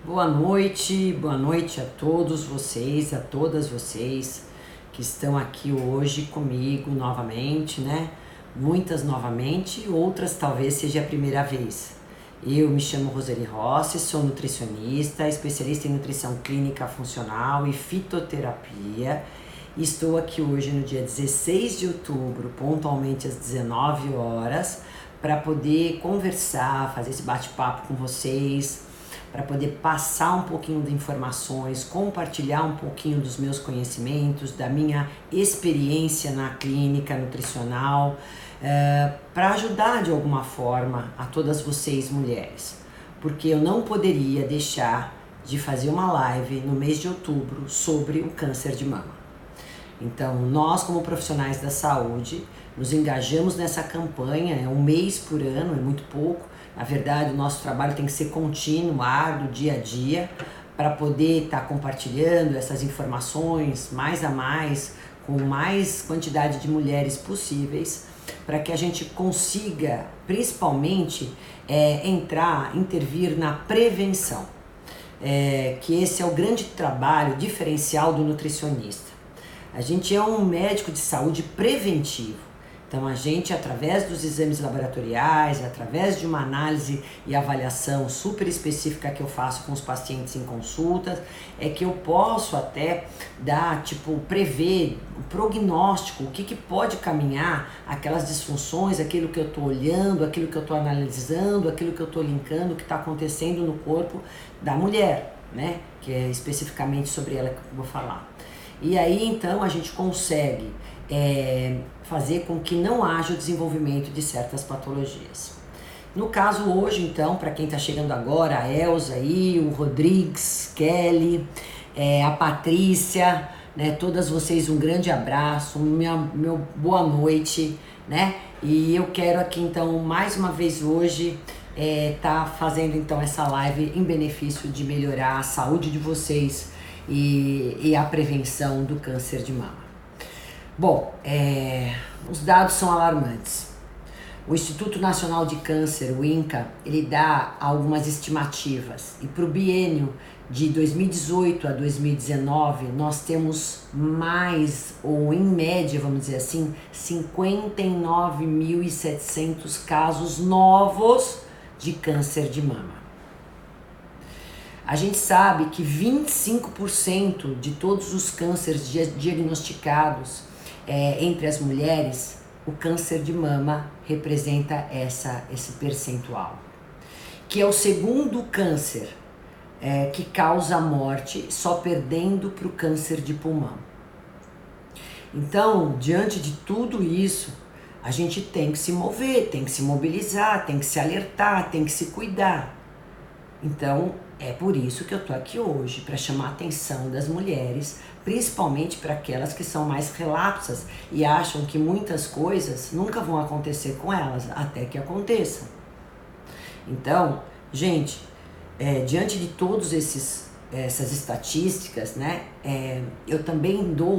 Boa noite a todos vocês, a todas vocês que estão aqui hoje comigo novamente, né? Muitas novamente, outras talvez seja a primeira vez. Eu me chamo Roseli Rossi, sou nutricionista, especialista em nutrição clínica funcional e fitoterapia. Estou aqui hoje no dia 16 de outubro, pontualmente às 19 horas, para poder conversar, fazer esse bate-papo com vocês, para poder passar um pouquinho de informações, compartilhar um pouquinho dos meus conhecimentos, da minha experiência na clínica nutricional, para ajudar de alguma forma a todas vocês mulheres, porque eu não poderia deixar de fazer uma live no mês de outubro sobre o câncer de mama. Então, nós como profissionais da saúde, nos engajamos nessa campanha, é um mês por ano, é muito pouco. Na verdade, o nosso trabalho tem que ser contínuo, árduo, dia a dia, para poder estar compartilhando essas informações mais a mais, com mais quantidade de mulheres possíveis, para que a gente consiga, principalmente, intervir na prevenção, que esse é o grande trabalho diferencial do nutricionista. A gente é um médico de saúde preventivo. Então a gente, através dos exames laboratoriais, através de uma análise e avaliação super específica que eu faço com os pacientes em consultas, é que eu posso até dar, prever o prognóstico, o que pode caminhar, aquelas disfunções, aquilo que eu estou olhando, aquilo que eu estou analisando, aquilo que eu estou linkando, o que está acontecendo no corpo da mulher, né? Que é especificamente sobre ela que eu vou falar. E aí então a gente consegue fazer com que não haja o desenvolvimento de certas patologias. No caso hoje então, para quem está chegando agora, a Elza aí, o Rodrigues, Kelly, a Patrícia, né, todas vocês um grande abraço, meu boa noite, né? E eu quero aqui então mais uma vez hoje tá fazendo então essa live em benefício de melhorar a saúde de vocês e a prevenção do câncer de mama. Bom, os dados são alarmantes. O Instituto Nacional de Câncer, o INCA, ele dá algumas estimativas. E para o biênio de 2018 a 2019, nós temos mais, ou em média, vamos dizer assim, 59.700 casos novos de câncer de mama. A gente sabe que 25% de todos os cânceres diagnosticados entre as mulheres, o câncer de mama representa esse percentual. Que é o segundo câncer que causa a morte, só perdendo para o câncer de pulmão. Então, diante de tudo isso, a gente tem que se mover, tem que se mobilizar, tem que se alertar, tem que se cuidar. Então, é por isso que eu tô aqui hoje, para chamar a atenção das mulheres, principalmente para aquelas que são mais relapsas e acham que muitas coisas nunca vão acontecer com elas, até que aconteçam. Então, gente, diante de todos essas estatísticas, né, eu também dou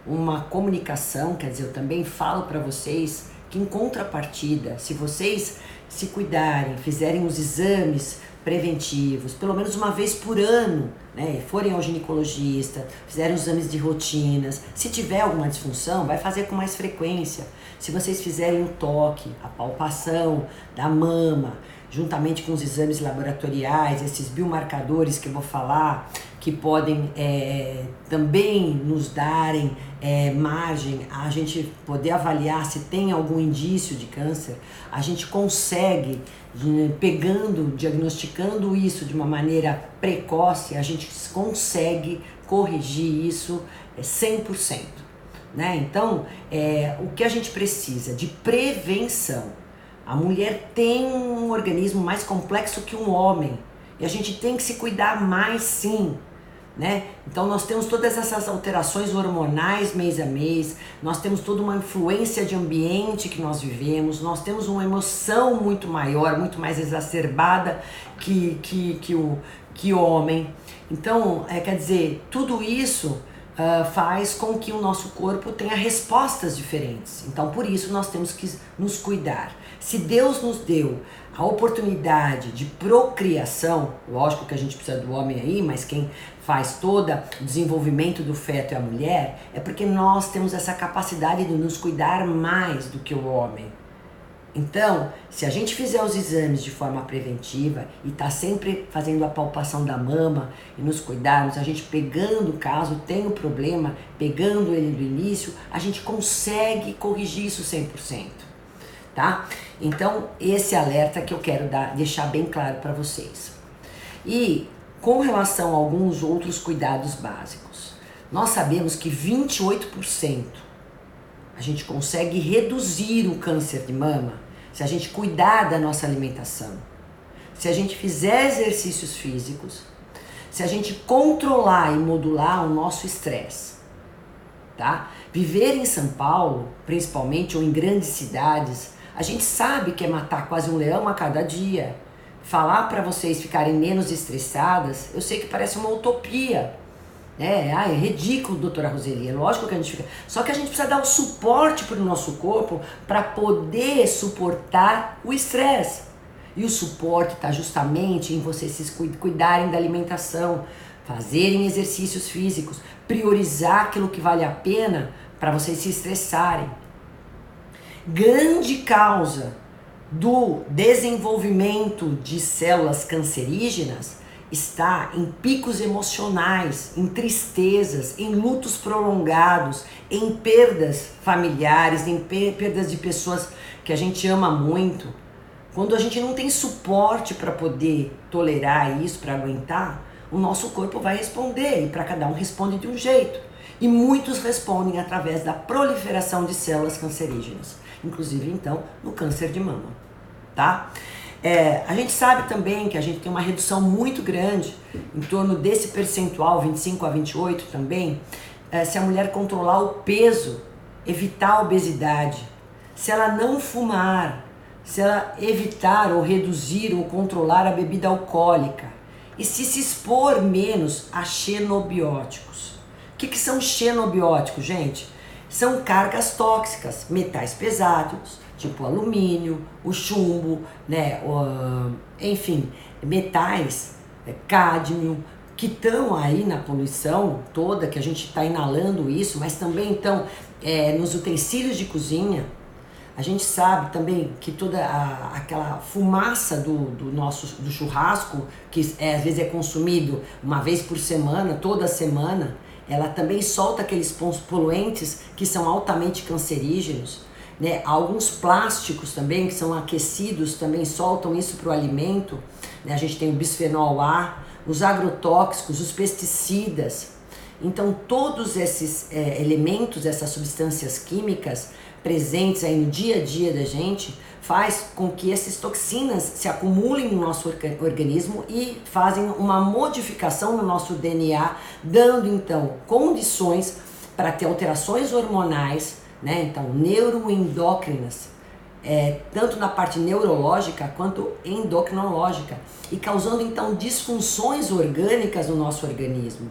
uma comunicação, quer dizer, eu também falo para vocês que em contrapartida, se vocês se cuidarem, fizerem os exames preventivos, pelo menos uma vez por ano, né, forem ao ginecologista, fizerem os exames de rotinas, se tiver alguma disfunção, vai fazer com mais frequência. Se vocês fizerem o toque, a palpação da mama, juntamente com os exames laboratoriais, esses biomarcadores que eu vou falar, que podem também nos darem margem a gente poder avaliar se tem algum indício de câncer, a gente consegue, diagnosticando isso de uma maneira precoce, a gente consegue corrigir isso 100%. Né? Então, o que a gente precisa de prevenção. A mulher tem um organismo mais complexo que um homem e a gente tem que se cuidar mais, sim. Né? Então nós temos todas essas alterações hormonais mês a mês, nós temos toda uma influência de ambiente que nós vivemos, nós temos uma emoção muito maior, muito mais exacerbada que o homem. Então, quer dizer, tudo isso faz com que o nosso corpo tenha respostas diferentes. Então, por isso, nós temos que nos cuidar. Se Deus nos deu a oportunidade de procriação, lógico que a gente precisa do homem aí, mas quem faz todo o desenvolvimento do feto é a mulher, é porque nós temos essa capacidade de nos cuidar mais do que o homem. Então, se a gente fizer os exames de forma preventiva e tá sempre fazendo a palpação da mama e nos cuidarmos, a gente pegando o caso, tem um problema, pegando ele do início, a gente consegue corrigir isso 100%, tá? Então, esse alerta que eu quero deixar bem claro para vocês. E com relação a alguns outros cuidados básicos, nós sabemos que 28% a gente consegue reduzir o câncer de mama se a gente cuidar da nossa alimentação, se a gente fizer exercícios físicos, se a gente controlar e modular o nosso estresse, tá? Viver em São Paulo, principalmente, ou em grandes cidades, a gente sabe que é matar quase um leão a cada dia. Falar para vocês ficarem menos estressadas, eu sei que parece uma utopia. É ridículo, doutora Roseli, é lógico que a gente fica... Só que a gente precisa dar o suporte para o nosso corpo para poder suportar o estresse. E o suporte está justamente em vocês se cuidarem da alimentação, fazerem exercícios físicos, priorizar aquilo que vale a pena para vocês se estressarem. Grande causa do desenvolvimento de células cancerígenas está em picos emocionais, em tristezas, em lutos prolongados, em perdas familiares, em perdas de pessoas que a gente ama muito. Quando a gente não tem suporte para poder tolerar isso, para aguentar, o nosso corpo vai responder, e para cada um responde de um jeito. E muitos respondem através da proliferação de células cancerígenas, inclusive então no câncer de mama, tá? A gente sabe também que a gente tem uma redução muito grande, em torno desse percentual, 25 a 28 também, se a mulher controlar o peso, evitar a obesidade, se ela não fumar, se ela evitar ou reduzir ou controlar a bebida alcoólica e se expor menos a xenobióticos. O que são xenobióticos, gente? São cargas tóxicas, metais pesados, tipo alumínio, o chumbo, né, enfim, metais, cádmio, que estão aí na poluição toda, que a gente está inalando isso, mas também estão nos utensílios de cozinha. A gente sabe também que toda aquela fumaça do churrasco, que às vezes é consumido uma vez por semana, toda semana, ela também solta aqueles poluentes que são altamente cancerígenos. Né? Alguns plásticos também que são aquecidos também soltam isso para o alimento, né? A gente tem o bisfenol A, os agrotóxicos, os pesticidas. Então todos esses elementos, essas substâncias químicas presentes aí no dia a dia da gente faz com que essas toxinas se acumulem no nosso organismo e fazem uma modificação no nosso DNA, dando então condições para ter alterações hormonais, né? Então, neuroendócrinas, tanto na parte neurológica quanto endocrinológica, e causando então disfunções orgânicas no nosso organismo.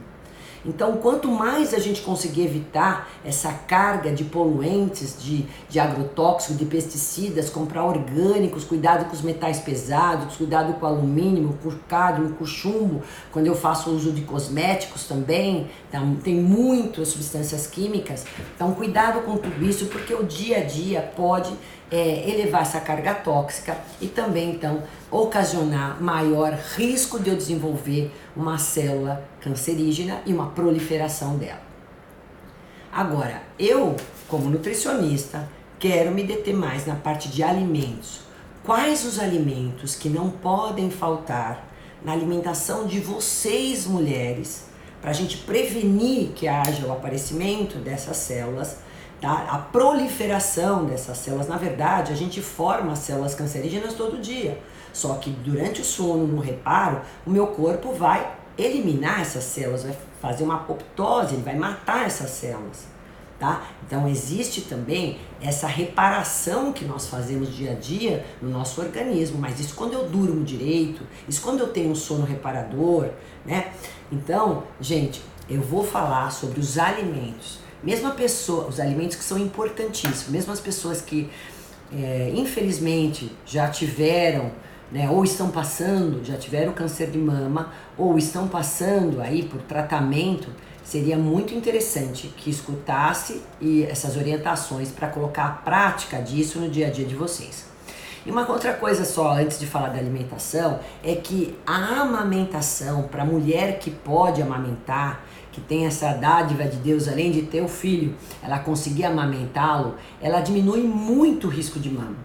Então, quanto mais a gente conseguir evitar essa carga de poluentes, de agrotóxicos, de pesticidas, comprar orgânicos, cuidado com os metais pesados, cuidado com o alumínio, com o cádmio, com o chumbo, quando eu faço uso de cosméticos também, então, tem muitas substâncias químicas, então cuidado com tudo isso, porque o dia a dia pode elevar essa carga tóxica e também então ocasionar maior risco de eu desenvolver uma célula cancerígena e uma proliferação dela. Agora, eu, como nutricionista, quero me deter mais na parte de alimentos. Quais os alimentos que não podem faltar na alimentação de vocês, mulheres, para a gente prevenir que haja o aparecimento dessas células, tá? A proliferação dessas células. Na verdade, a gente forma células cancerígenas todo dia. Só que durante o sono, no reparo, o meu corpo vai eliminar essas células, vai fazer uma apoptose, ele vai matar essas células, tá? Então existe também essa reparação que nós fazemos dia a dia no nosso organismo, mas isso quando eu durmo direito, isso quando eu tenho um sono reparador, né? Então, gente, eu vou falar sobre os alimentos. Mesmo a pessoa, os alimentos que são importantíssimos, mesmo as pessoas que infelizmente já tiveram, né, ou estão passando, já tiveram câncer de mama, ou estão passando aí por tratamento, seria muito interessante que escutasse essas orientações para colocar a prática disso no dia a dia de vocês. E uma outra coisa só, antes de falar da alimentação, é que a amamentação, para a mulher que pode amamentar, que tem essa dádiva de Deus, além de ter o filho, ela conseguir amamentá-lo, ela diminui muito o risco de mama.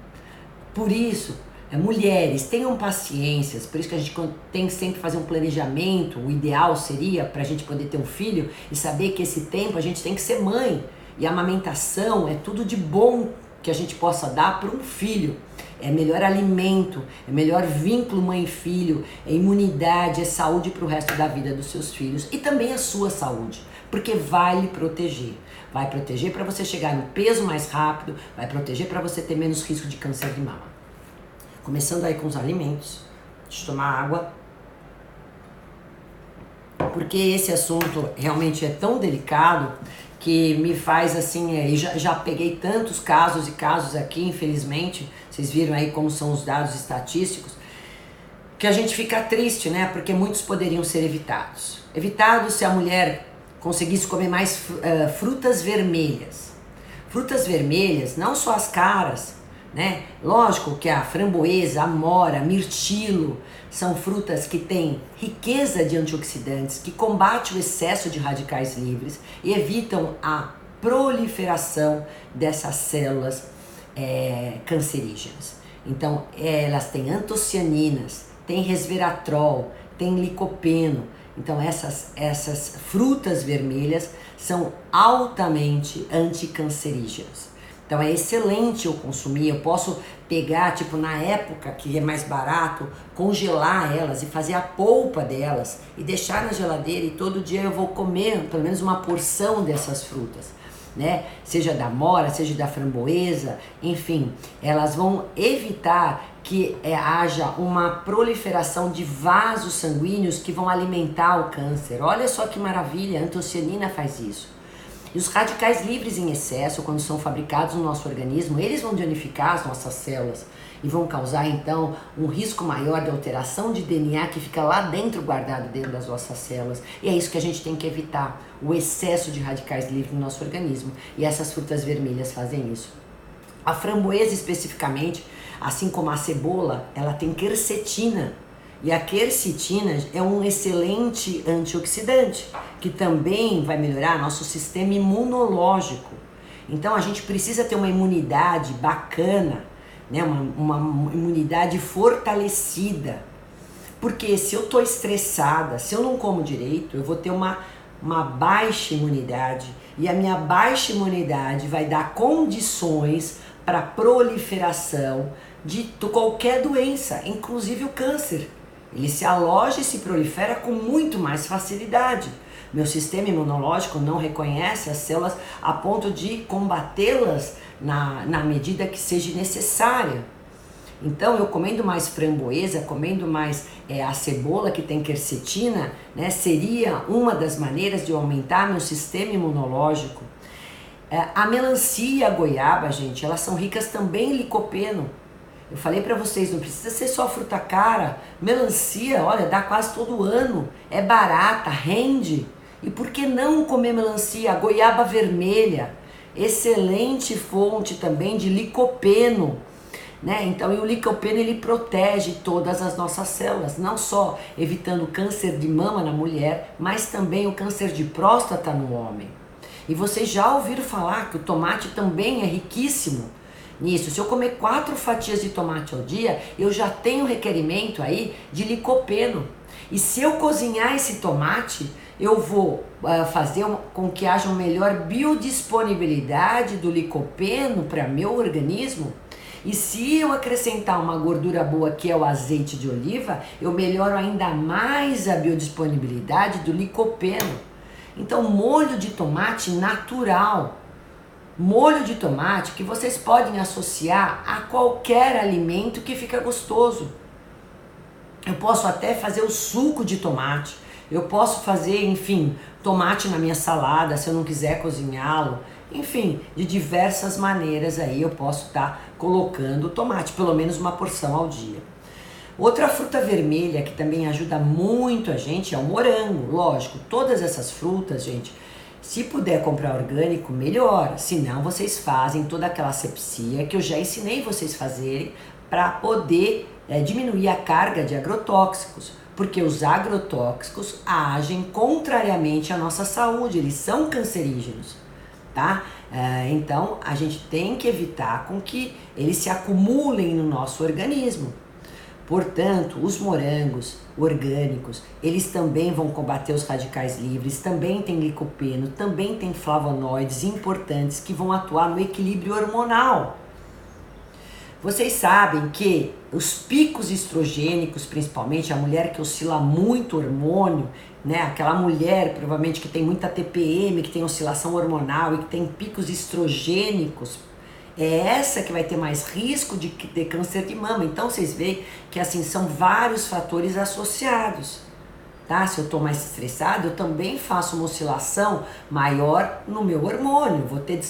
Por isso, mulheres, tenham paciência, por isso que a gente tem que sempre fazer um planejamento. O ideal seria para a gente poder ter um filho e saber que esse tempo a gente tem que ser mãe. E a amamentação é tudo de bom que a gente possa dar para um filho. É melhor alimento, é melhor vínculo mãe-filho, é imunidade, é saúde para o resto da vida dos seus filhos e também a sua saúde, porque vai lhe proteger. Vai proteger para você chegar no peso mais rápido, vai proteger para você ter menos risco de câncer de mama. Começando aí com os alimentos, deixa eu tomar água, porque esse assunto realmente é tão delicado que me faz assim, já peguei tantos casos e casos aqui, infelizmente, vocês viram aí como são os dados estatísticos, que a gente fica triste, né? Porque muitos poderiam ser evitados. Evitados se a mulher conseguisse comer mais frutas vermelhas. Frutas vermelhas, não só as caras, né? Lógico que a framboesa, a amora, mirtilo, são frutas que têm riqueza de antioxidantes, que combatem o excesso de radicais livres e evitam a proliferação dessas células cancerígenas. Então, elas têm antocianinas, têm resveratrol, têm licopeno. Então, essas frutas vermelhas são altamente anticancerígenas. Então é excelente eu consumir, eu posso pegar, tipo, na época que é mais barato, congelar elas e fazer a polpa delas e deixar na geladeira e todo dia eu vou comer pelo menos uma porção dessas frutas, né? Seja da amora, seja da framboesa, enfim, elas vão evitar que haja uma proliferação de vasos sanguíneos que vão alimentar o câncer. Olha só que maravilha, a antocianina faz isso. E os radicais livres em excesso, quando são fabricados no nosso organismo, eles vão danificar as nossas células e vão causar, então, um risco maior de alteração de DNA que fica lá dentro, guardado dentro das nossas células. E é isso que a gente tem que evitar, o excesso de radicais livres no nosso organismo. E essas frutas vermelhas fazem isso. A framboesa, especificamente, assim como a cebola, ela tem quercetina. E a quercetina é um excelente antioxidante, que também vai melhorar nosso sistema imunológico. Então a gente precisa ter uma imunidade bacana, né? uma imunidade fortalecida. Porque se eu estou estressada, se eu não como direito, eu vou ter uma baixa imunidade. E a minha baixa imunidade vai dar condições para a proliferação de qualquer doença, inclusive o câncer. Ele se aloja e se prolifera com muito mais facilidade. Meu sistema imunológico não reconhece as células a ponto de combatê-las na medida que seja necessária. Então, eu comendo mais framboesa, comendo mais a cebola que tem quercetina, né, seria uma das maneiras de eu aumentar meu sistema imunológico. A melancia e a goiaba, gente, elas são ricas também em licopeno. Eu falei pra vocês, não precisa ser só fruta cara. Melancia, olha, dá quase todo ano. É barata, rende. E por que não comer melancia? A goiaba vermelha, excelente fonte também de licopeno, né? Então, e o licopeno, ele protege todas as nossas células, não só evitando o câncer de mama na mulher, mas também o câncer de próstata no homem. E vocês já ouviram falar que o tomate também é riquíssimo nisso. Se eu comer 4 fatias de tomate ao dia, eu já tenho requerimento aí de licopeno. E se eu cozinhar esse tomate, eu vou fazer com que haja uma melhor biodisponibilidade do licopeno para meu organismo. E se eu acrescentar uma gordura boa, que é o azeite de oliva, eu melhoro ainda mais a biodisponibilidade do licopeno. Então, molho de tomate natural. Molho de tomate que vocês podem associar a qualquer alimento que fica gostoso. Eu posso até fazer o suco de tomate, Eu posso fazer, enfim, tomate na minha salada se eu não quiser cozinhá-lo. Enfim, de diversas maneiras aí eu posso estar colocando tomate, pelo menos uma porção ao dia. Outra fruta vermelha que também ajuda muito a gente é o morango. Lógico, todas essas frutas, gente, se puder comprar orgânico, melhor. Senão vocês fazem toda aquela asepsia que eu já ensinei vocês fazerem para poder diminuir a carga de agrotóxicos. Porque os agrotóxicos agem contrariamente à nossa saúde, eles são cancerígenos, tá? Então a gente tem que evitar com que eles se acumulem no nosso organismo. Portanto, os morangos orgânicos, eles também vão combater os radicais livres, também tem licopeno, também tem flavonoides importantes que vão atuar no equilíbrio hormonal. Vocês sabem que os picos estrogênicos, principalmente a mulher que oscila muito hormônio, né? Aquela mulher provavelmente que tem muita TPM, que tem oscilação hormonal e que tem picos estrogênicos, é essa que vai ter mais risco de ter câncer de mama. Então vocês veem que assim são vários fatores associados, tá? Se eu estou mais estressado, eu também faço uma oscilação maior no meu hormônio, vou ter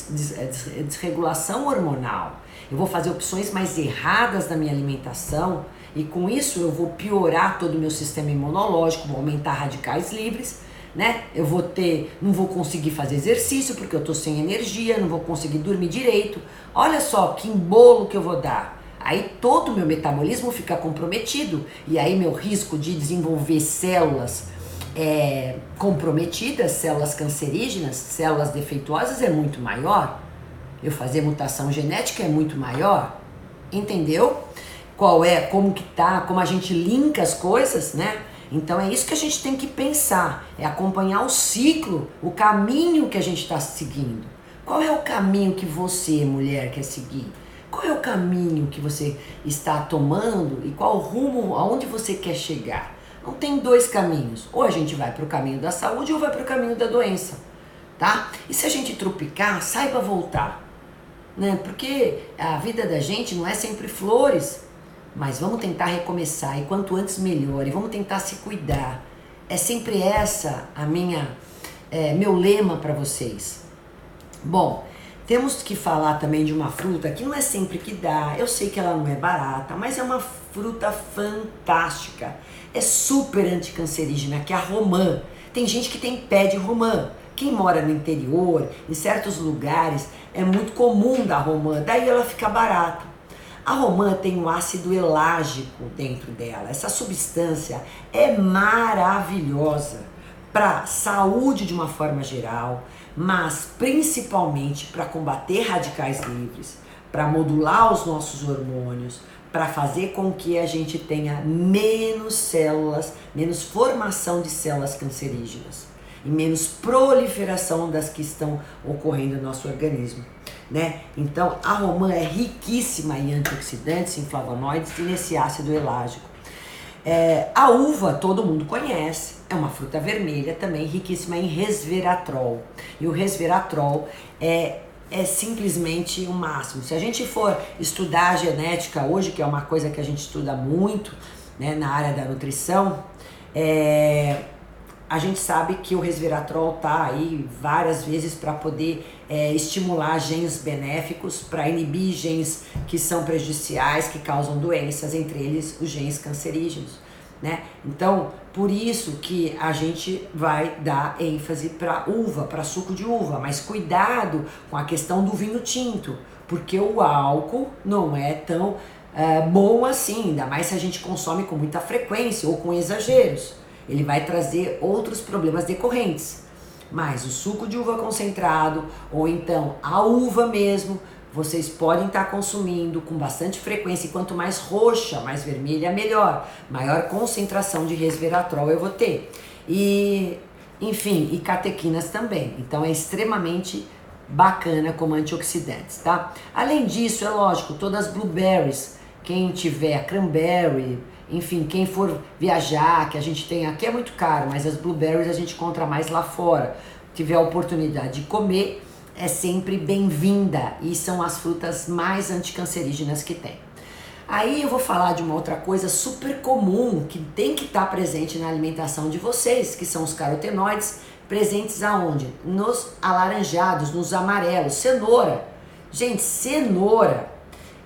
desregulação hormonal, eu vou fazer opções mais erradas na minha alimentação e com isso eu vou piorar todo o meu sistema imunológico, vou aumentar radicais livres, né? Não vou conseguir fazer exercício porque eu tô sem energia, não vou conseguir dormir direito. Olha só que embolo que eu vou dar. Aí todo o meu metabolismo fica comprometido e aí meu risco de desenvolver células comprometidas, células cancerígenas, células defeituosas é muito maior. Eu fazer mutação genética é muito maior. Entendeu? Como a gente linka as coisas, né? Então é isso que a gente tem que pensar, é acompanhar o ciclo, o caminho que a gente está seguindo. Qual é o caminho que você, mulher, quer seguir? Qual é o caminho que você está tomando e qual o rumo, aonde você quer chegar? Não tem dois caminhos, ou a gente vai para o caminho da saúde ou vai para o caminho da doença, tá? E se a gente tropicar, saiba voltar, né? Porque a vida da gente não é sempre flores. Mas vamos tentar recomeçar e quanto antes melhor e vamos tentar se cuidar. É sempre essa meu lema para vocês. Bom, temos que falar também de uma fruta que não é sempre que dá. Eu sei que ela não é barata, mas é uma fruta fantástica. É super anticancerígena, que é a romã. Tem gente que tem pé de romã. Quem mora no interior, em certos lugares, é muito comum da romã, daí ela fica barata. A romã tem um ácido elágico dentro dela. Essa substância é maravilhosa para a saúde de uma forma geral, mas principalmente para combater radicais livres, para modular os nossos hormônios, para fazer com que a gente tenha menos células, menos formação de células cancerígenas e menos proliferação das que estão ocorrendo no nosso organismo. Né? Então a romã é riquíssima em antioxidantes, em flavonoides e nesse ácido elágico. A uva todo mundo conhece, é uma fruta vermelha também riquíssima em resveratrol. E o resveratrol é simplesmente o máximo. Se a gente for estudar a genética hoje, que é uma coisa que a gente estuda muito, né, na área da nutrição, a gente sabe que o resveratrol está aí várias vezes para poder estimular genes benéficos, para inibir genes que são prejudiciais, que causam doenças, entre eles os genes cancerígenos, né? Então, por isso que a gente vai dar ênfase para uva, para suco de uva, mas cuidado com a questão do vinho tinto, porque o álcool não é tão bom assim, ainda mais se a gente consome com muita frequência ou com exageros. Ele vai trazer outros problemas decorrentes. Mas o suco de uva concentrado, ou então a uva mesmo, vocês podem estar consumindo com bastante frequência. E quanto mais roxa, mais vermelha, melhor. Maior concentração de resveratrol eu vou ter. E, enfim, e catequinas também. Então é extremamente bacana como antioxidantes, tá? Além disso, é lógico, todas as blueberries, quem tiver cranberry, enfim, quem for viajar, que a gente tem aqui é muito caro, mas as blueberries a gente encontra mais lá fora. Tiver a oportunidade de comer, é sempre bem-vinda e são as frutas mais anticancerígenas que tem. Aí eu vou falar de uma outra coisa super comum que tem que estar presente na alimentação de vocês, que são os carotenoides, presentes aonde? Nos alaranjados, nos amarelos, cenoura. Gente, cenoura,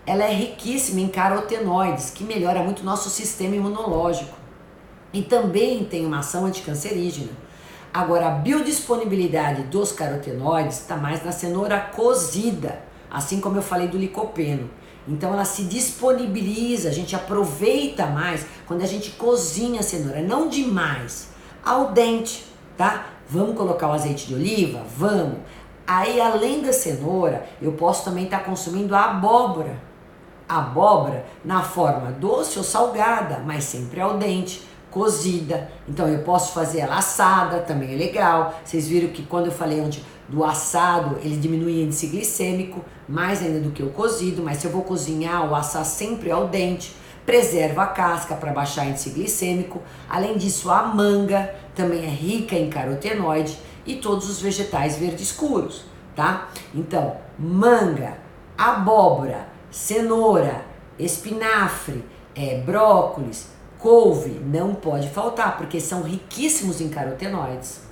ela é riquíssima em carotenoides, que melhora muito o nosso sistema imunológico. E também tem uma ação anticancerígena. Agora, a biodisponibilidade dos carotenoides está mais na cenoura cozida, assim como eu falei do licopeno. Então ela se disponibiliza, a gente aproveita mais quando a gente cozinha a cenoura, não demais, ao dente, tá? Vamos colocar o azeite de oliva? Vamos. Aí além da cenoura, eu posso também estar consumindo a abóbora. Abóbora na forma doce ou salgada, mas sempre ao dente, cozida. Então eu posso fazer ela assada, também é legal. Vocês viram que quando eu falei ontem do assado, ele diminui o índice glicêmico, mais ainda do que o cozido, mas se eu vou cozinhar ou assar sempre ao dente, preserva a casca para baixar o índice glicêmico. Além disso, a manga também é rica em carotenoide e todos os vegetais verdes escuros, tá? Então, manga, abóbora, cenoura, espinafre, brócolis, couve, não pode faltar, porque são riquíssimos em carotenoides.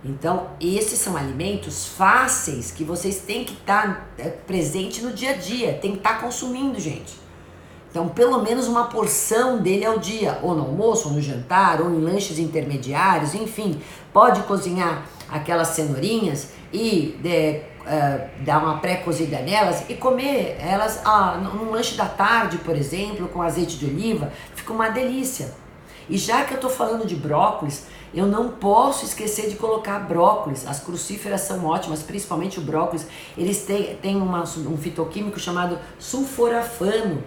Então, esses são alimentos fáceis que vocês têm que estar presente no dia a dia, tem que estar consumindo, gente. Então, pelo menos uma porção dele ao dia, ou no almoço, ou no jantar, ou em lanches intermediários, enfim. Pode cozinhar aquelas cenourinhas e dar uma pré-cozida nelas e comer elas num lanche da tarde, por exemplo, com azeite de oliva, fica uma delícia. E já que eu estou falando de brócolis, eu não posso esquecer de colocar brócolis. As crucíferas são ótimas, principalmente o brócolis. Eles têm um fitoquímico chamado sulforafano,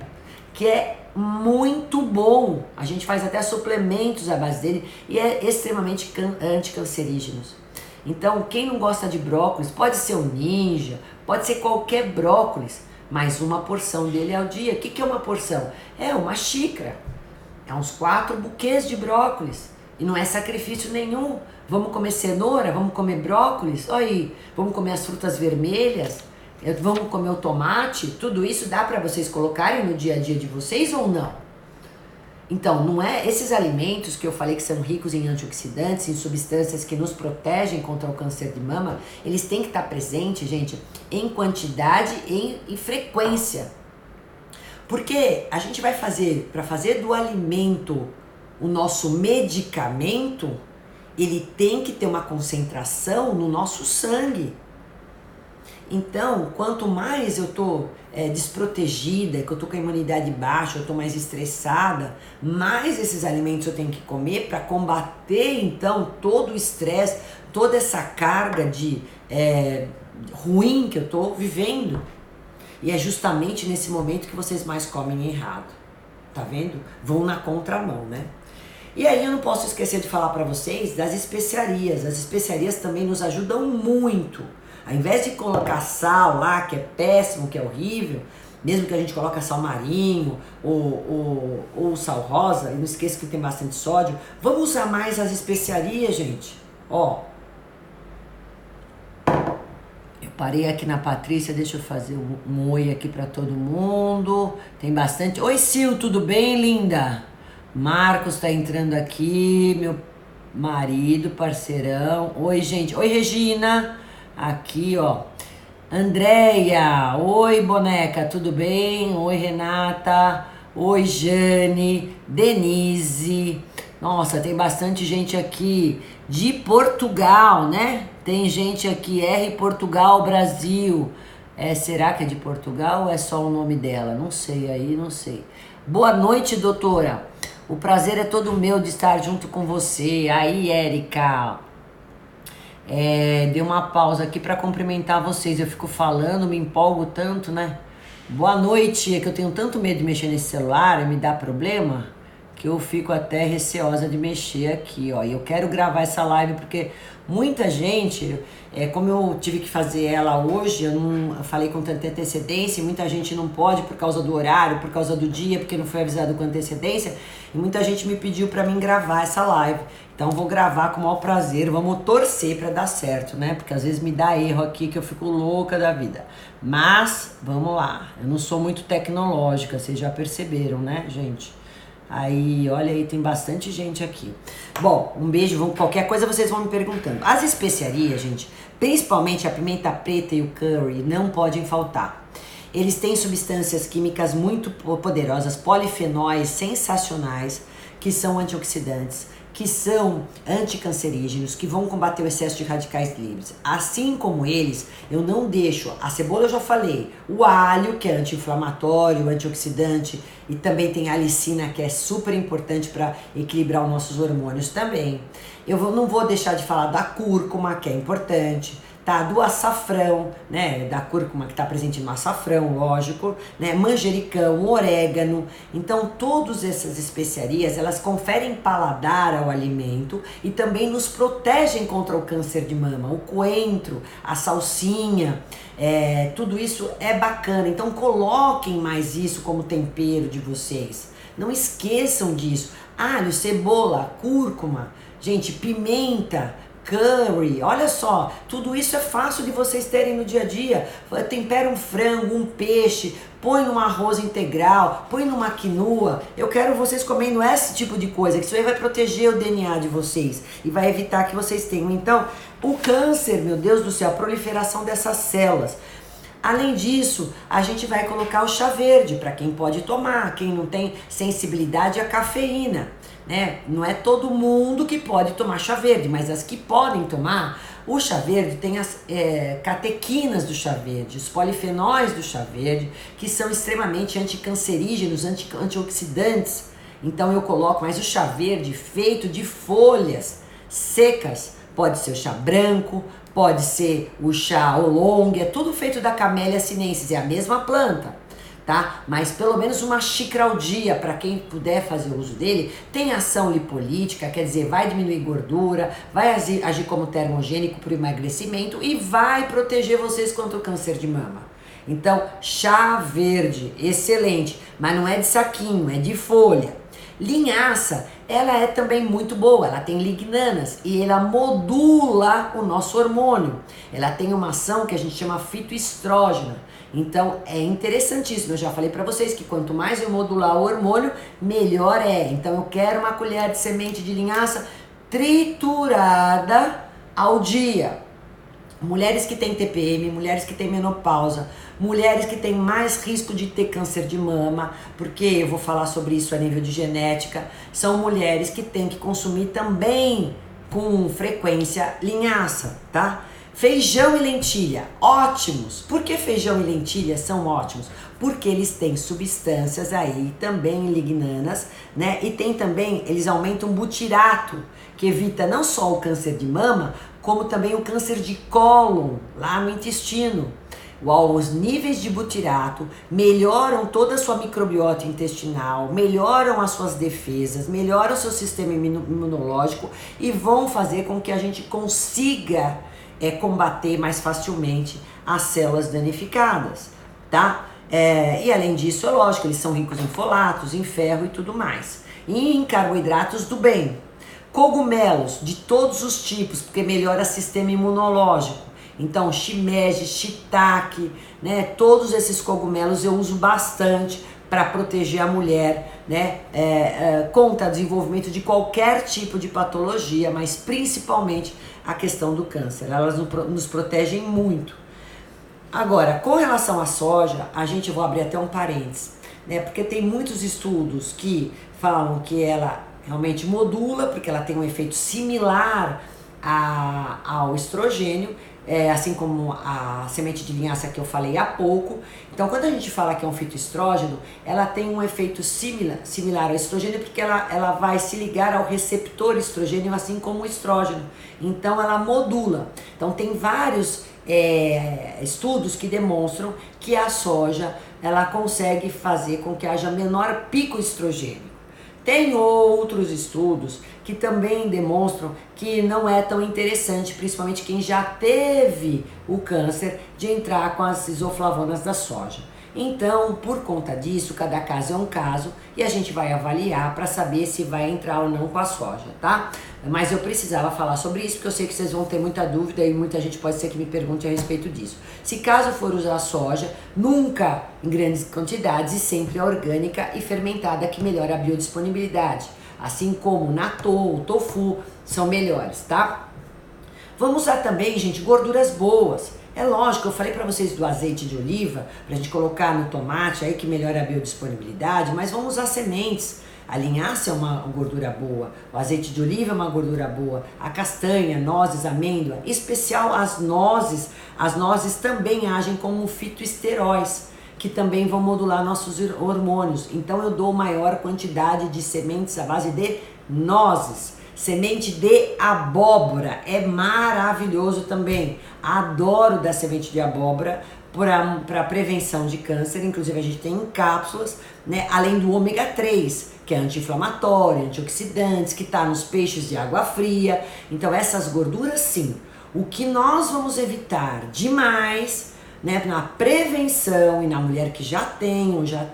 que é muito bom. A gente faz até suplementos à base dele e é extremamente anticancerígenos. Então, quem não gosta de brócolis, pode ser um ninja, pode ser qualquer brócolis, mas uma porção dele ao dia. O que é uma porção? É uma xícara. É uns 4 buquês de brócolis. E não é sacrifício nenhum. Vamos comer cenoura, vamos comer brócolis, olha aí, vamos comer as frutas vermelhas, vamos comer o tomate. Tudo isso dá para vocês colocarem no dia a dia de vocês ou não? Então, não é esses alimentos que eu falei que são ricos em antioxidantes, em substâncias que nos protegem contra o câncer de mama, eles têm que estar presentes, gente, em quantidade e em frequência. Porque a gente vai fazer, para fazer do alimento o nosso medicamento, ele tem que ter uma concentração no nosso sangue. Então, quanto mais eu tô desprotegida, que eu tô com a imunidade baixa, eu tô mais estressada, mais esses alimentos eu tenho que comer para combater, então, todo o estresse, toda essa carga de ruim que eu tô vivendo. E é justamente nesse momento que vocês mais comem errado. Tá vendo? Vão na contramão, né? E aí eu não posso esquecer de falar para vocês das especiarias. As especiarias também nos ajudam muito. Ao invés de colocar sal lá, que é péssimo, que é horrível, mesmo que a gente coloque sal marinho ou sal rosa, e não esqueça que tem bastante sódio, vamos usar mais as especiarias, gente. Ó, eu parei aqui na Patrícia, deixa eu fazer um oi aqui para todo mundo. Tem bastante. Oi, Sil, tudo bem, linda? Marcos tá entrando aqui, meu marido, parceirão. Oi, gente. Oi, Regina. Aqui, ó. Andréia. Oi, boneca, tudo bem? Oi, Renata. Oi, Jane. Denise. Nossa, tem bastante gente aqui de Portugal, né? Tem gente aqui, R Portugal, Brasil. Será que é de Portugal ou é só o nome dela? Não sei aí, não sei. Boa noite, doutora. O prazer é todo meu de estar junto com você. Aí, Érica. Dei uma pausa aqui para cumprimentar vocês. Eu fico falando, me empolgo tanto, né? Boa noite. É que eu tenho tanto medo de mexer nesse celular e me dá problema. que eu fico até receosa de mexer aqui, ó. E eu quero gravar essa live porque muita gente, como eu tive que fazer ela hoje, eu falei com tanta antecedência, e muita gente não pode por causa do horário, por causa do dia, porque não foi avisado com antecedência, e muita gente me pediu para mim gravar essa live. Então vou gravar com o maior prazer, vamos torcer para dar certo, né? Porque às vezes me dá erro aqui que eu fico louca da vida. Mas, vamos lá, eu não sou muito tecnológica, vocês já perceberam, né, gente? Aí, olha aí, tem bastante gente aqui. Bom, um beijo, qualquer coisa vocês vão me perguntando. As especiarias, gente, principalmente a pimenta preta e o curry, não podem faltar. Eles têm substâncias químicas muito poderosas, polifenóis sensacionais, que são antioxidantes, que são anticancerígenos, que vão combater o excesso de radicais livres. Assim como eles, eu não deixo, a cebola eu já falei, o alho, que é anti-inflamatório, antioxidante, e também tem a alicina, que é super importante para equilibrar os nossos hormônios também. Não vou deixar de falar da cúrcuma, que é importante, tá? Do açafrão, né? Da cúrcuma que está presente no açafrão, lógico, né? Manjericão, orégano. Então, todas essas especiarias, elas conferem paladar ao alimento e também nos protegem contra o câncer de mama. O coentro, a salsinha, tudo isso é bacana. Então, coloquem mais isso como tempero de vocês. Não esqueçam disso. Alho, cebola, cúrcuma, gente, pimenta, curry, olha só, tudo isso é fácil de vocês terem no dia a dia. Tempera um frango, um peixe, põe num arroz integral, põe numa quinoa. Eu quero vocês comendo esse tipo de coisa, que isso aí vai proteger o DNA de vocês e vai evitar que vocês tenham. Então, o câncer, meu Deus do céu, a proliferação dessas células. Além disso, a gente vai colocar o chá verde para quem pode tomar, quem não tem sensibilidade à cafeína, né? Não é todo mundo que pode tomar chá verde, mas as que podem tomar, o chá verde tem as catequinas do chá verde, os polifenóis do chá verde, que são extremamente anticancerígenos, antioxidantes. Então eu coloco mais o chá verde feito de folhas secas, pode ser o chá branco, pode ser o chá oolong, é tudo feito da Camellia sinensis, é a mesma planta, tá? Mas pelo menos uma xícara ao dia, para quem puder fazer uso dele, tem ação lipolítica, quer dizer, vai diminuir gordura, vai agir como termogênico para o emagrecimento e vai proteger vocês contra o câncer de mama. Então, chá verde, excelente, mas não é de saquinho, é de folha. Linhaça, ela é também muito boa, ela tem lignanas e ela modula o nosso hormônio. Ela tem uma ação que a gente chama fitoestrógena. Então é interessantíssimo, eu já falei para vocês que quanto mais eu modular o hormônio, melhor é. Então eu quero uma colher de semente de linhaça triturada ao dia. Mulheres que têm TPM, mulheres que têm menopausa, mulheres que têm mais risco de ter câncer de mama, porque eu vou falar sobre isso a nível de genética, são mulheres que têm que consumir também com frequência linhaça, tá? Feijão e lentilha, ótimos. Por que feijão e lentilha são ótimos? Porque eles têm substâncias aí também lignanas, né? E tem também, eles aumentam o butirato, que evita não só o câncer de mama, como também o câncer de cólon, lá no intestino. Os níveis de butirato melhoram toda a sua microbiota intestinal, melhoram as suas defesas, melhoram o seu sistema imunológico e vão fazer com que a gente consiga combater mais facilmente as células danificadas, tá? E além disso, é lógico, eles são ricos em folatos, em ferro e tudo mais. E em carboidratos do bem. Cogumelos de todos os tipos, porque melhora o sistema imunológico. Então, shimeji, shiitake, né? Todos esses cogumelos eu uso bastante para proteger a mulher, né? Contra o desenvolvimento de qualquer tipo de patologia, mas principalmente a questão do câncer. Elas nos protegem muito. Agora, com relação à soja, eu vou abrir até um parênteses, né? Porque tem muitos estudos que falam que ela realmente modula, porque ela tem um efeito similar ao estrogênio, assim como a semente de linhaça que eu falei há pouco. Então, quando a gente fala que é um fitoestrógeno, ela tem um efeito similar ao estrogênio, porque ela vai se ligar ao receptor estrogênio, assim como o estrógeno. Então, ela modula. Então, tem vários estudos que demonstram que a soja, ela consegue fazer com que haja menor pico estrogênico. Tem outros estudos que também demonstram que não é tão interessante, principalmente quem já teve o câncer, de entrar com as isoflavonas da soja. Então, por conta disso, cada caso é um caso e a gente vai avaliar para saber se vai entrar ou não com a soja, tá? Mas eu precisava falar sobre isso porque eu sei que vocês vão ter muita dúvida e muita gente pode ser que me pergunte a respeito disso. Se caso for usar soja, nunca em grandes quantidades e sempre orgânica e fermentada, que melhora a biodisponibilidade. Assim como natto, o tofu são melhores, tá? Vamos usar também, gente, gorduras boas. É lógico, eu falei para vocês do azeite de oliva, pra gente colocar no tomate aí que melhora a biodisponibilidade, mas vamos usar sementes. A linhaça é uma gordura boa, o azeite de oliva é uma gordura boa, a castanha, nozes, amêndoa, em especial as nozes também agem como fitoesteróis, que também vão modular nossos hormônios. Então eu dou maior quantidade de sementes à base de nozes. Semente de abóbora é maravilhoso também. Adoro dar semente de abóbora para prevenção de câncer. Inclusive a gente tem em cápsulas, né? Além do ômega 3, que é anti-inflamatório, antioxidantes, que está nos peixes de água fria. Então essas gorduras sim. O que nós vamos evitar demais, né, na prevenção e na mulher que já tem ou já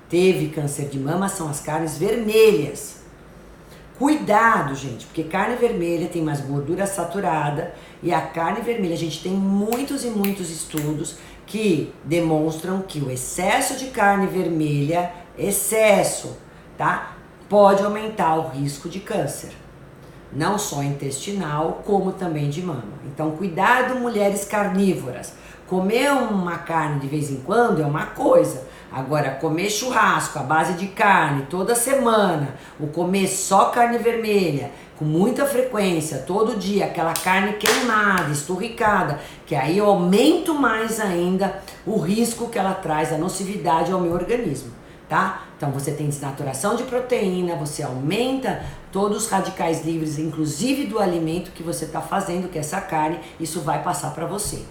teve câncer de mama são as carnes vermelhas. Cuidado, gente, porque carne vermelha tem mais gordura saturada e a carne vermelha, a gente tem muitos e muitos estudos que demonstram que o excesso de carne vermelha, tá? Pode aumentar o risco de câncer. Não só intestinal, como também de mama. Então, cuidado, mulheres carnívoras. Comer uma carne de vez em quando é uma coisa. Agora, comer churrasco à base de carne toda semana, ou comer só carne vermelha, com muita frequência, todo dia, aquela carne queimada, esturricada, que aí eu aumento mais ainda o risco que ela traz, a nocividade ao meu organismo, tá? Então você tem desnaturação de proteína, você aumenta todos os radicais livres, inclusive do alimento que você está fazendo, que é essa carne, isso vai passar para você,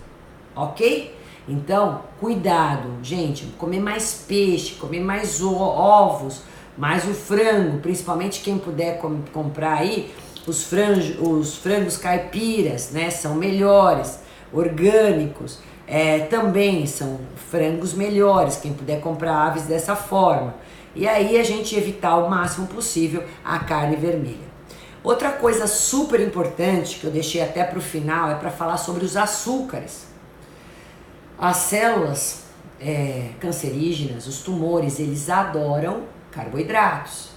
ok? Então, cuidado, gente, comer mais peixe, comer mais ovos, mais o frango, principalmente quem puder comprar aí, os frangos caipiras, né, são melhores, orgânicos, também são frangos melhores, quem puder comprar aves dessa forma. E aí a gente evitar o máximo possível a carne vermelha. Outra coisa super importante, que eu deixei até para o final, é para falar sobre os açúcares. As células cancerígenas, os tumores, eles adoram carboidratos.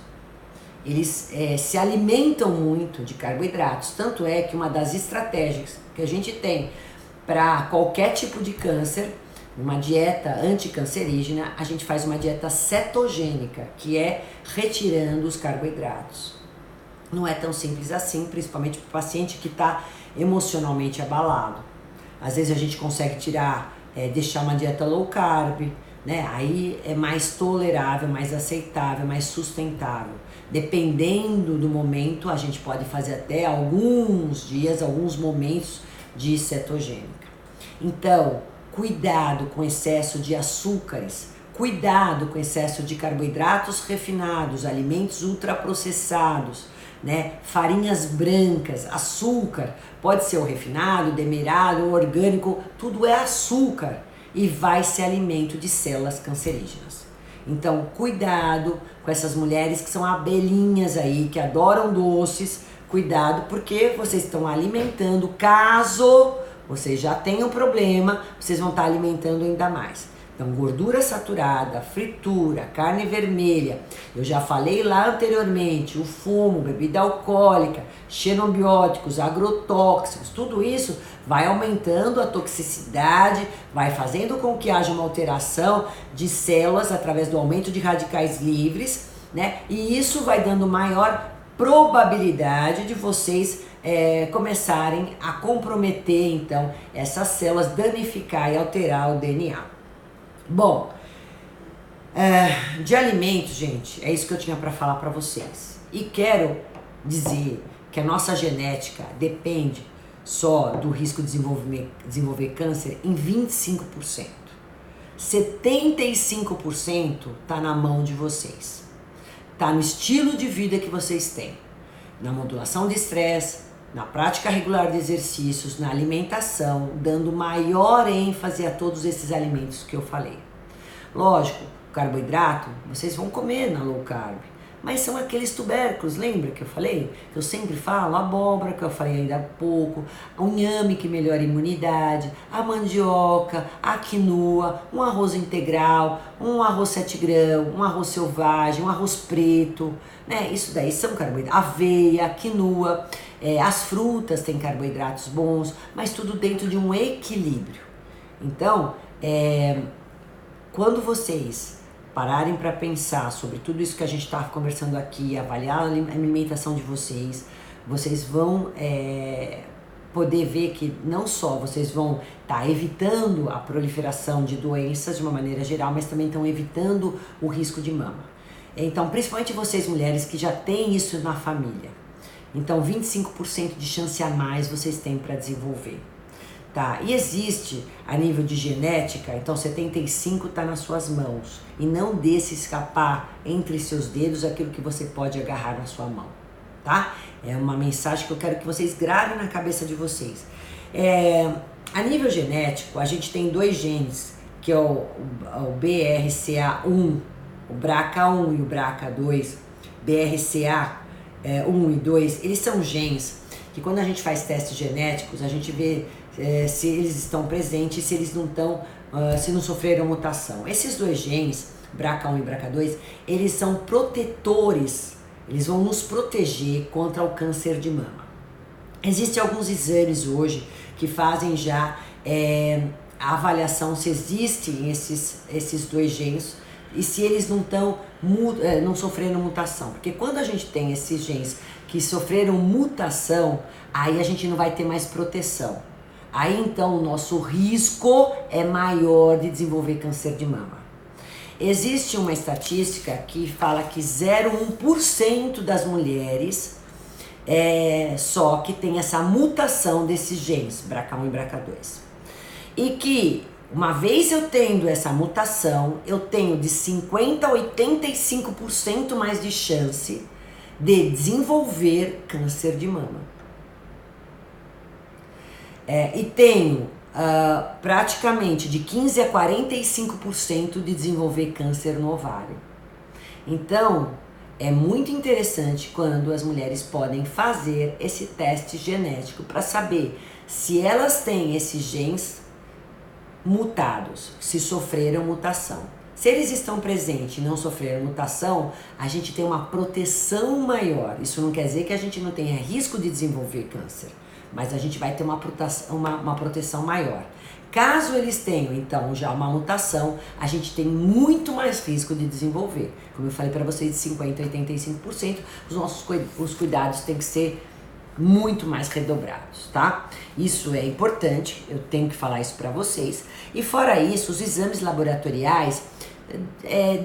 Eles se alimentam muito de carboidratos. Tanto é que uma das estratégias que a gente tem para qualquer tipo de câncer, uma dieta anticancerígena, a gente faz uma dieta cetogênica, que é retirando os carboidratos. Não é tão simples assim, principalmente para o paciente que está emocionalmente abalado. Às vezes a gente consegue deixar uma dieta low carb, né? Aí é mais tolerável, mais aceitável, mais sustentável. Dependendo do momento, a gente pode fazer até alguns dias, alguns momentos de cetogênica. Então, cuidado com excesso de açúcares, cuidado com excesso de carboidratos refinados, alimentos ultraprocessados, né? Farinhas brancas, açúcar, pode ser o refinado, o demerara, o orgânico, tudo é açúcar e vai ser alimento de células cancerígenas. Então, cuidado com essas mulheres que são abelhinhas aí, que adoram doces, cuidado porque vocês estão alimentando, caso vocês já tenham problema, vocês vão estar alimentando ainda mais. Então, gordura saturada, fritura, carne vermelha, eu já falei lá anteriormente, o fumo, bebida alcoólica, xenobióticos, agrotóxicos, tudo isso vai aumentando a toxicidade, vai fazendo com que haja uma alteração de células através do aumento de radicais livres, né? E isso vai dando maior probabilidade de vocês começarem a comprometer, então, essas células, danificar e alterar o DNA. Bom, de alimentos, gente, é isso que eu tinha para falar para vocês. E quero dizer que a nossa genética depende só do risco de desenvolver câncer em 25%. 75% está na mão de vocês. está no estilo de vida que vocês têm, na modulação de estresse, na prática regular de exercícios, na alimentação, dando maior ênfase a todos esses alimentos que eu falei. Lógico, carboidrato, vocês vão comer na low carb, mas são aqueles tubérculos, lembra que eu falei? Que eu sempre falo, a abóbora, que eu falei ainda há pouco, o inhame que melhora a imunidade, a mandioca, a quinoa, um arroz integral, um arroz 7 grãos, um arroz selvagem, um arroz preto, né? Isso daí são carboidratos, aveia, quinoa, as frutas têm carboidratos bons, mas tudo dentro de um equilíbrio. Então, quando vocês pararem para pensar sobre tudo isso que a gente está conversando aqui, avaliar a alimentação de vocês, vocês vão poder ver que não só vocês vão estar evitando a proliferação de doenças de uma maneira geral, mas também estão evitando o risco de mama. Então, principalmente vocês mulheres que já têm isso na família. Então, 25% de chance a mais vocês têm para desenvolver. Tá? E existe a nível de genética, então 75 está nas suas mãos. E não deixe escapar entre seus dedos aquilo que você pode agarrar na sua mão. Tá? É uma mensagem que eu quero que vocês gravem na cabeça de vocês. A nível genético, a gente tem 2 genes, que é o BRCA1, o BRCA1 e o BRCA2, BRCA1 e 2, eles são genes que quando a gente faz testes genéticos, a gente vê se eles estão presentes, se eles não estão, se não sofreram mutação. Esses 2 genes, BRCA1 e BRCA2, eles são protetores, eles vão nos proteger contra o câncer de mama. Existem alguns exames hoje que fazem já a avaliação se existem esses 2 genes e se eles não sofreram mutação. Porque quando a gente tem esses genes que sofreram mutação, aí a gente não vai ter mais proteção. Aí então o nosso risco é maior de desenvolver câncer de mama. Existe uma estatística que fala que 0,1% das mulheres só que tem essa mutação desses genes, BRCA1 e BRCA2. E que uma vez eu tendo essa mutação, eu tenho de 50% a 85% mais de chance de desenvolver câncer de mama. E tenho praticamente de 15% a 45% de desenvolver câncer no ovário. Então, é muito interessante quando as mulheres podem fazer esse teste genético para saber se elas têm esses genes mutados, se sofreram mutação. Se eles estão presentes e não sofreram mutação, a gente tem uma proteção maior. Isso não quer dizer que a gente não tenha risco de desenvolver câncer, mas a gente vai ter uma proteção maior. Caso eles tenham, então, já uma mutação, a gente tem muito mais risco de desenvolver. Como eu falei para vocês, de 50% a 85%, os cuidados têm que ser muito mais redobrados, tá? Isso é importante, eu tenho que falar isso para vocês. E fora isso, os exames laboratoriais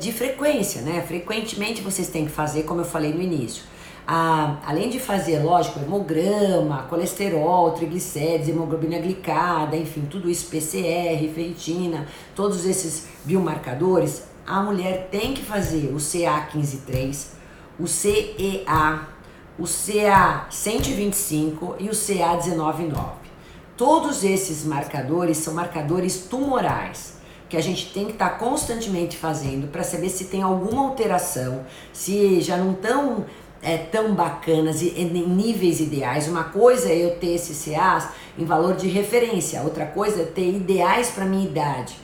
de frequência, né? Frequentemente vocês têm que fazer, como eu falei no início. Além de fazer, lógico, hemograma, colesterol, triglicérides, hemoglobina glicada, enfim, tudo isso, PCR, ferritina, todos esses biomarcadores, a mulher tem que fazer o CA15-3, o CEA, o CA125 e o CA19-9. Todos esses marcadores são marcadores tumorais, que a gente tem que estar constantemente fazendo para saber se tem alguma alteração, se já não estão tão bacanas e em níveis ideais. Uma coisa é eu ter esses CAs em valor de referência, outra coisa é ter ideais para minha idade.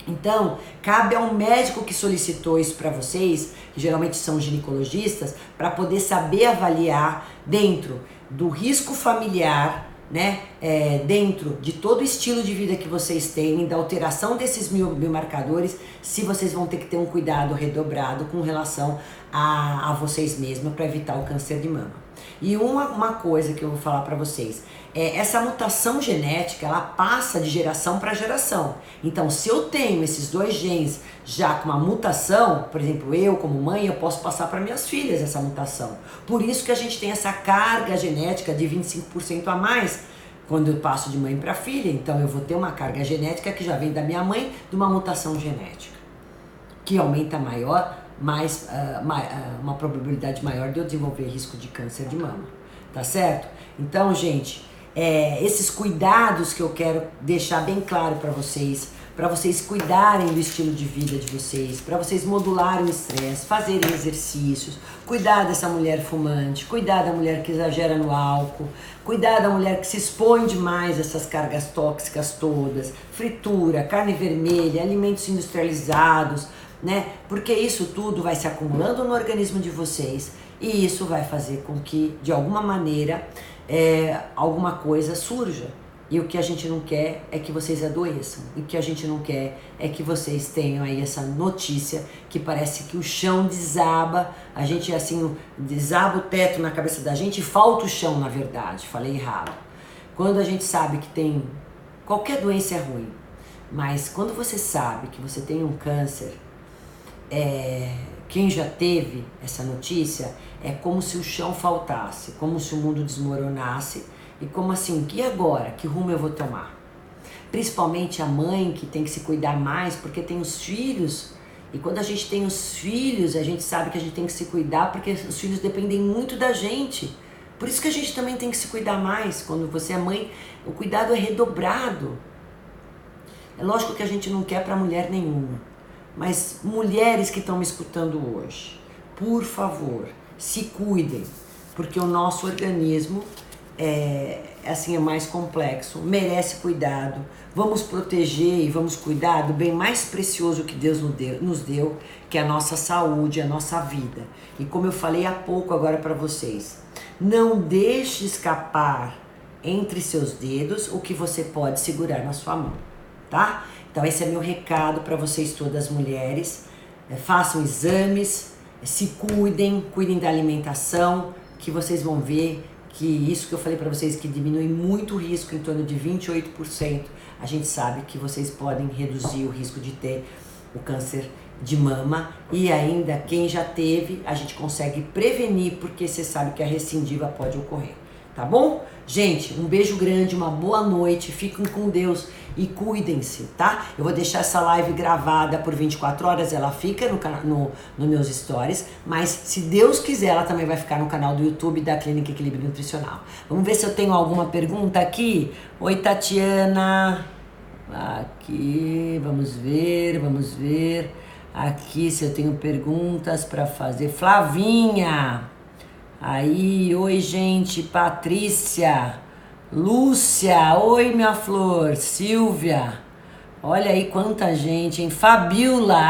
Então, cabe ao médico que solicitou isso para vocês, que geralmente são ginecologistas, para poder saber avaliar dentro do risco familiar, né, dentro de todo o estilo de vida que vocês têm, da alteração desses biomarcadores, se vocês vão ter que ter um cuidado redobrado com relação a vocês mesmos para evitar o câncer de mama. E uma coisa que eu vou falar para vocês, essa mutação genética, ela passa de geração para geração. Então, se eu tenho esses 2 genes já com uma mutação, por exemplo, eu como mãe, eu posso passar para minhas filhas essa mutação. Por isso que a gente tem essa carga genética de 25% a mais quando eu passo de mãe para filha. Então, eu vou ter uma carga genética que já vem da minha mãe, de uma mutação genética, que aumenta uma probabilidade maior de eu desenvolver risco de câncer de mama, tá certo? Então, gente, esses cuidados que eu quero deixar bem claro para vocês cuidarem do estilo de vida de vocês, para vocês modularem o estresse, fazerem exercícios, cuidar dessa mulher fumante, cuidar da mulher que exagera no álcool, cuidar da mulher que se expõe demais a essas cargas tóxicas todas, fritura, carne vermelha, alimentos industrializados, né? Porque isso tudo vai se acumulando no organismo de vocês e isso vai fazer com que, de alguma maneira, alguma coisa surja. E o que a gente não quer é que vocês adoeçam. E o que a gente não quer é que vocês tenham aí essa notícia que parece que o chão desaba, a gente assim, desaba o teto na cabeça da gente e falta o chão, na verdade. Falei errado. Quando a gente sabe que tem... Qualquer doença é ruim, mas quando você sabe que você tem um câncer, quem já teve essa notícia, é como se o chão faltasse, como se o mundo desmoronasse. E como assim, e agora? Que rumo eu vou tomar? Principalmente a mãe que tem que se cuidar mais porque tem os filhos. E quando a gente tem os filhos, a gente sabe que a gente tem que se cuidar porque os filhos dependem muito da gente. Por isso que a gente também tem que se cuidar mais. Quando você é mãe, o cuidado é redobrado. É lógico que a gente não quer para mulher nenhuma. Mas mulheres que estão me escutando hoje, por favor, se cuidem. Porque o nosso organismo é mais complexo, merece cuidado. Vamos proteger e vamos cuidar do bem mais precioso que Deus nos deu, que é a nossa saúde, a nossa vida. E como eu falei há pouco agora para vocês, não deixe escapar entre seus dedos o que você pode segurar na sua mão, tá? Então esse é meu recado para vocês todas mulheres. Façam exames, se cuidem da alimentação, que vocês vão ver que isso que eu falei para vocês, que diminui muito o risco, em torno de 28%, a gente sabe que vocês podem reduzir o risco de ter o câncer de mama e ainda quem já teve, a gente consegue prevenir, porque você sabe que a recidiva pode ocorrer, tá bom? Gente, um beijo grande, uma boa noite, fiquem com Deus e cuidem-se, tá? Eu vou deixar essa live gravada por 24 horas, ela fica no meus stories, mas se Deus quiser, ela também vai ficar no canal do YouTube da Clínica Equilíbrio Nutricional. Vamos ver se eu tenho alguma pergunta aqui. Oi, Tatiana. Aqui, vamos ver. Aqui se eu tenho perguntas para fazer. Flavinha. Aí, oi gente, Patrícia, Lúcia, oi minha flor, Silvia, olha aí quanta gente, hein? Fabiola,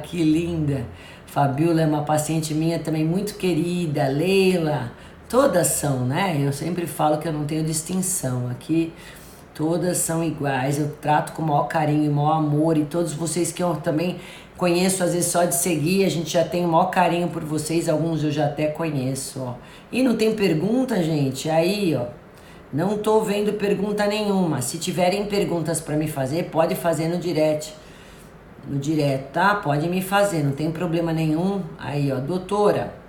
que linda, Fabiola é uma paciente minha também muito querida, Leila, todas são, né? Eu sempre falo que eu não tenho distinção, aqui todas são iguais, eu trato com o maior carinho, o maior amor e todos vocês que eu também conheço, às vezes só de seguir, a gente já tem o maior carinho por vocês, alguns eu já até conheço, ó. E não tem pergunta, gente? Aí, ó, não tô vendo pergunta nenhuma. Se tiverem perguntas para me fazer, pode fazer no direct, tá? Pode me fazer, não tem problema nenhum. Aí, ó, doutora,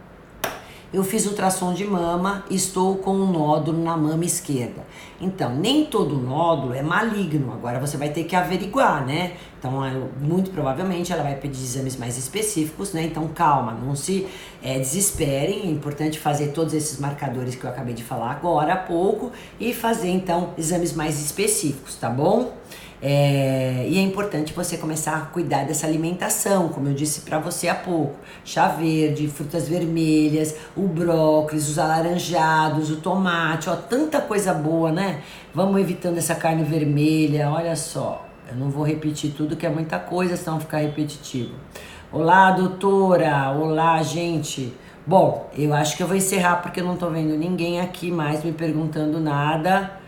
eu fiz ultrassom de mama, estou com um nódulo na mama esquerda. Então, nem todo nódulo é maligno, agora você vai ter que averiguar, né? Então, muito provavelmente ela vai pedir exames mais específicos, né? Então, calma, não se desesperem, é importante fazer todos esses marcadores que eu acabei de falar agora há pouco e fazer, então, exames mais específicos, tá bom? E é importante você começar a cuidar dessa alimentação, como eu disse pra você há pouco. Chá verde, frutas vermelhas, o brócolis, os alaranjados, o tomate, ó, tanta coisa boa, né? Vamos evitando essa carne vermelha, olha só. Eu não vou repetir tudo que é muita coisa, senão ficar repetitivo. Olá, doutora! Olá, gente! Bom, eu acho que eu vou encerrar porque eu não tô vendo ninguém aqui mais me perguntando nada.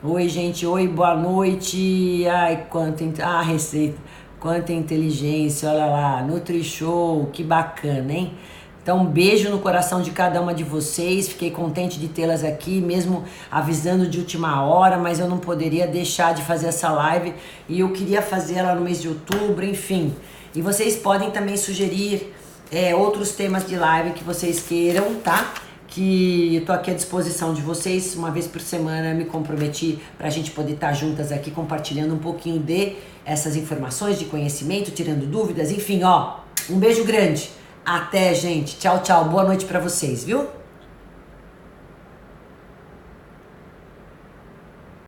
Oi, gente, oi, boa noite. Ai, receita, quanta inteligência, olha lá, NutriShow, que bacana, hein? Então, um beijo no coração de cada uma de vocês, fiquei contente de tê-las aqui, mesmo avisando de última hora, mas eu não poderia deixar de fazer essa live e eu queria fazer ela no mês de outubro, enfim. E vocês podem também sugerir outros temas de live que vocês queiram, tá? Que eu tô aqui à disposição de vocês, uma vez por semana me comprometi pra gente poder estar juntas aqui compartilhando um pouquinho de essas informações, de conhecimento, tirando dúvidas, enfim, ó, Um beijo grande. Até, gente. Tchau, tchau. Boa noite pra vocês, viu?